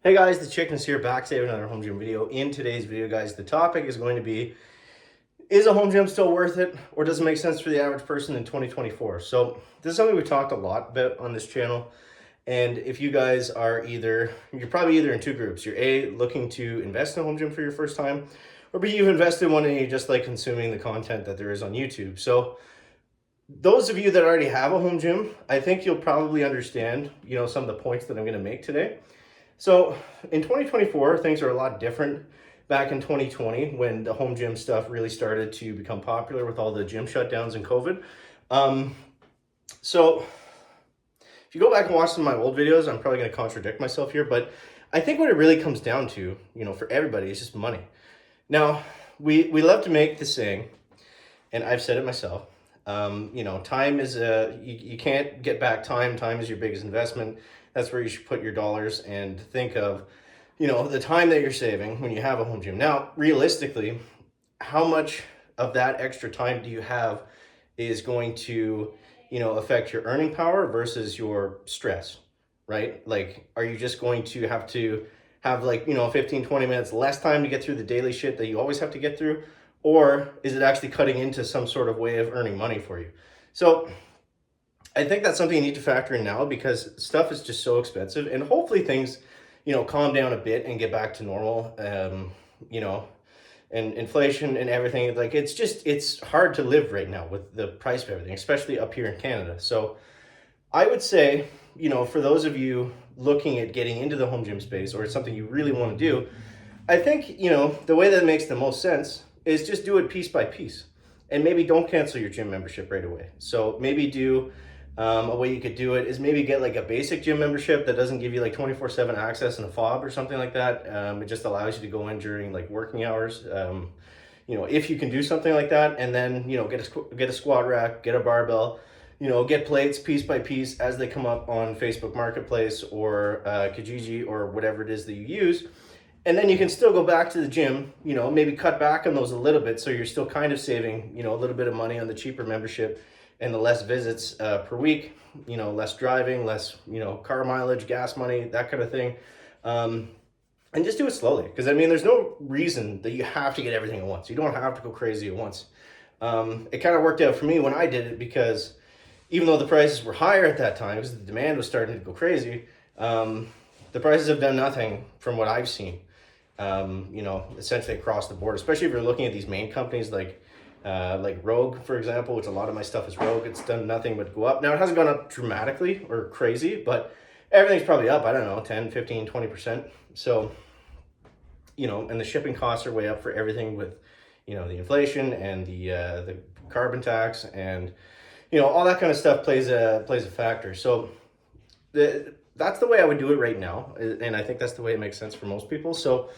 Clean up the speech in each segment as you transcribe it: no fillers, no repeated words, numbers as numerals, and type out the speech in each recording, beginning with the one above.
Hey guys, the Chickens here, back to another home gym video. In today's video, guys, the topic is going to be, is a home gym still worth it, or does it make sense for the average person in 2024? So this is something we've talked a lot about on this channel. And if you guys are you're probably either in two groups. You're A, looking to invest in a home gym for your first time, or B, you've invested in one and you just like consuming the content that there is on YouTube. So those of you that already have a home gym, I think you'll probably understand, some of the points that I'm going to make today. So in 2024, things are a lot different. Back in 2020, when the home gym stuff really started to become popular with all the gym shutdowns and COVID. So if you go back and watch some of my old videos, I'm probably going to contradict myself here, but I think what it really comes down to, for everybody, is just money. Now, we love to make the saying, and I've said it myself, time is you can't get back time. Time is your biggest investment. That's where you should put your dollars and think of, the time that you're saving when you have a home gym. Now, realistically, how much of that extra time do you have is going to, affect your earning power versus your stress, right? Like, are you just going to have 15, 20 minutes less time to get through the daily shit that you always have to get through? Or is it actually cutting into some sort of way of earning money for you? So I think that's something you need to factor in now, because stuff is just so expensive, and hopefully things, calm down a bit and get back to normal. And inflation and everything, like it's hard to live right now with the price of everything, especially up here in Canada. So I would say, for those of you looking at getting into the home gym space, or it's something you really want to do, I think, the way that makes the most sense is just do it piece by piece, and maybe don't cancel your gym membership right away. So maybe do a way you could do it is maybe get like a basic gym membership that doesn't give you like 24/7 access and a fob or something like that. It just allows you to go in during like working hours. If you can do something like that, and then, get a squat rack, get a barbell, get plates piece by piece as they come up on Facebook Marketplace or Kijiji or whatever it is that you use. And then you can still go back to the gym, maybe cut back on those a little bit, so you're still kind of saving, a little bit of money on the cheaper membership and the less visits per week, less driving, less, car mileage, gas money, that kind of thing. And just do it slowly, because there's no reason that you have to get everything at once. You don't have to go crazy at once. It kind of worked out for me when I did it, because even though the prices were higher at that time, because the demand was starting to go crazy, the prices have done nothing from what I've seen. Essentially across the board, especially if you're looking at these main companies like Rogue, for example, which a lot of my stuff is Rogue. It's done nothing but go up. Now, it hasn't gone up dramatically or crazy, but everything's probably up, I don't know, 10, 15, 20%. So, and the shipping costs are way up for everything with, the inflation and the carbon tax, and, all that kind of stuff plays a factor. So that's the way I would do it right now. And I think that's the way it makes sense for most people. So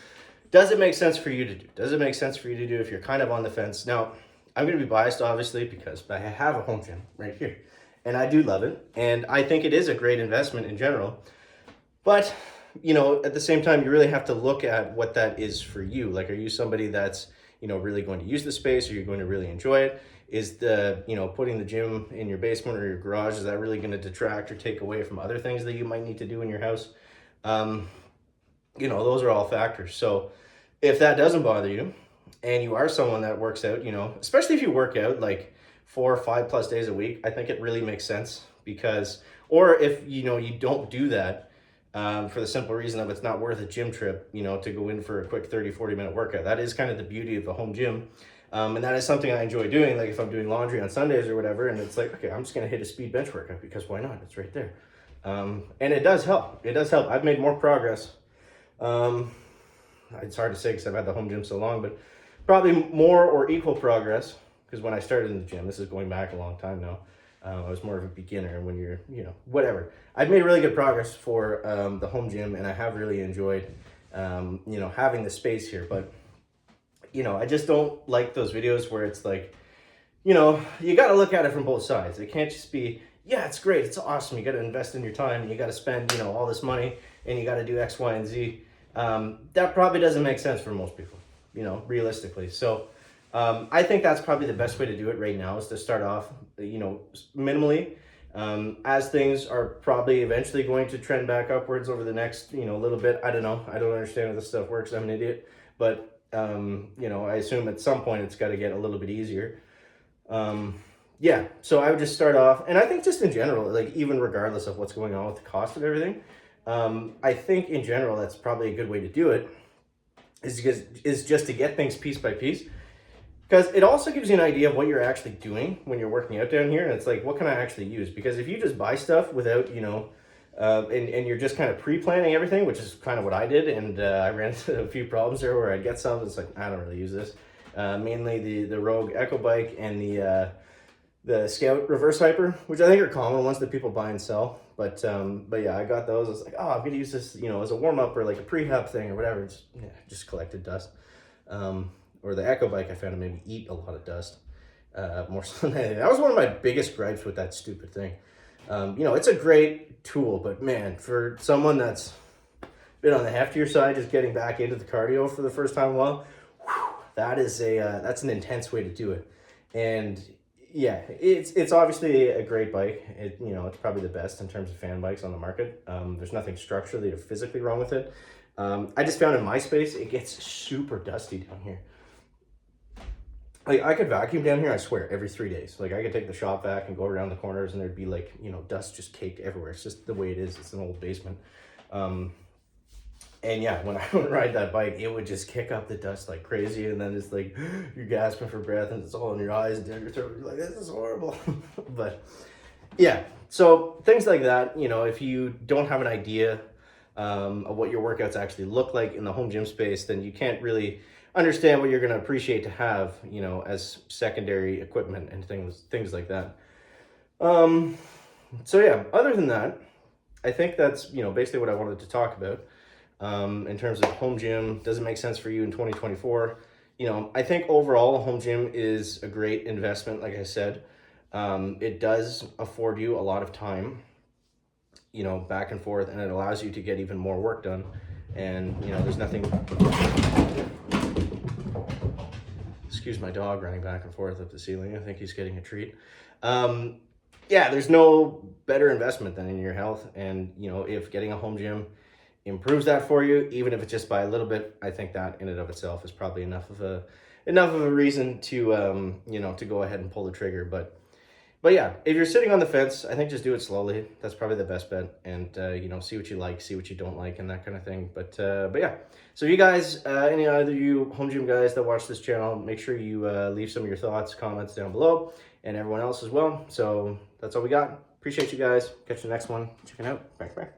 does it make sense for you to do? Does it make sense for you to do if you're kind of on the fence? Now, I'm going to be biased, obviously, because I have a home gym right here, and I do love it. And I think it is a great investment in general. But, at the same time, you really have to look at what that is for you. Like, are you somebody that's, really going to use the space? Are you going to really enjoy it? Is putting the gym in your basement or your garage, is that really going to detract or take away from other things that you might need to do in your house? Those are all factors. So if that doesn't bother you, and you are someone that works out, especially if you work out like 4 or 5+ days a week, I think it really makes sense, because, or if, you don't do that, for the simple reason of it's not worth a gym trip, to go in for a quick 30-40 minute workout. That is kind of the beauty of the home gym. And that is something I enjoy doing. Like if I'm doing laundry on Sundays or whatever, and it's like, okay, I'm just going to hit a speed bench workout, because why not? It's right there. And it does help. It does help. I've made more progress. It's hard to say because I've had the home gym so long, but probably more or equal progress, because when I started in the gym, this is going back a long time now, I was more of a beginner. And when you're, whatever, I've made really good progress for the home gym, and I have really enjoyed, having the space here. But, I just don't like those videos where it's like, you got to look at it from both sides. It can't just be, yeah, it's great, it's awesome, you got to invest in your time, and you got to spend, all this money, and you got to do X, Y, and Z. That probably doesn't make sense for most people, realistically. So I think that's probably the best way to do it right now, is to start off, minimally, As things are probably eventually going to trend back upwards over the next, little bit. I don't know. I don't understand how this stuff works. I'm an idiot. But, I assume at some point it's got to get a little bit easier. Yeah, so I would just start off, and I think just in general, like even regardless of what's going on with the cost of everything, I think in general that's probably a good way to do it, is just to get things piece by piece, because it also gives you an idea of what you're actually doing when you're working out down here, and it's like, what can I actually use? Because if you just buy stuff without, and you're just kind of pre-planning everything, which is kind of what I did, and I ran into a few problems there where I'd get some, it's like, I don't really use this. Mainly the Rogue Echo Bike and the Scout Reverse Hyper, which I think are common ones that people buy and sell. But yeah, I got those. I was like, oh, I'm gonna use this, as a warm up or like a prehab thing or whatever. Just collected dust. Or the Echo Bike, I found it made me eat a lot of dust. More so than anything. That was one of my biggest gripes with that stupid thing. It's a great tool, but man, for someone that's been on the heftier side, just getting back into the cardio for the first time in a while, that's an intense way to do it. And yeah, it's obviously a great bike. It's probably the best in terms of fan bikes on the market. There's nothing structurally or physically wrong with it. I just found in my space, it gets super dusty down here. Like, I could vacuum down here, I swear, every 3 days. Like, I could take the shop vac and go around the corners and there'd be like, dust just caked everywhere. It's just the way it is. It's an old basement. And yeah, when I would ride that bike, it would just kick up the dust like crazy. And then it's like, you're gasping for breath and it's all in your eyes and down your throat. You're like, this is horrible. But yeah, so things like that, if you don't have an idea of what your workouts actually look like in the home gym space, then you can't really understand what you're going to appreciate to have, as secondary equipment and things like that. So yeah, other than that, I think that's, basically what I wanted to talk about. In terms of home gym, does it make sense for you in 2024? I think overall a home gym is a great investment. Like I said, it does afford you a lot of time, back and forth, and it allows you to get even more work done. And, there's nothing, excuse my dog running back and forth up the ceiling. I think he's getting a treat. Yeah, there's no better investment than in your health. And, if getting a home gym improves that for you, even if it's just by a little bit, I think that in and of itself is probably enough of a reason to to go ahead and pull the trigger. But yeah, if you're sitting on the fence, I think just do it slowly. That's probably the best bet. And see what you like, see what you don't like, and that kind of thing. But yeah, so you guys, any other you home gym guys that watch this channel, make sure you leave some of your thoughts, comments down below, and everyone else as well. So that's all we got. Appreciate you guys. Catch you the next one. Check it out. Bye.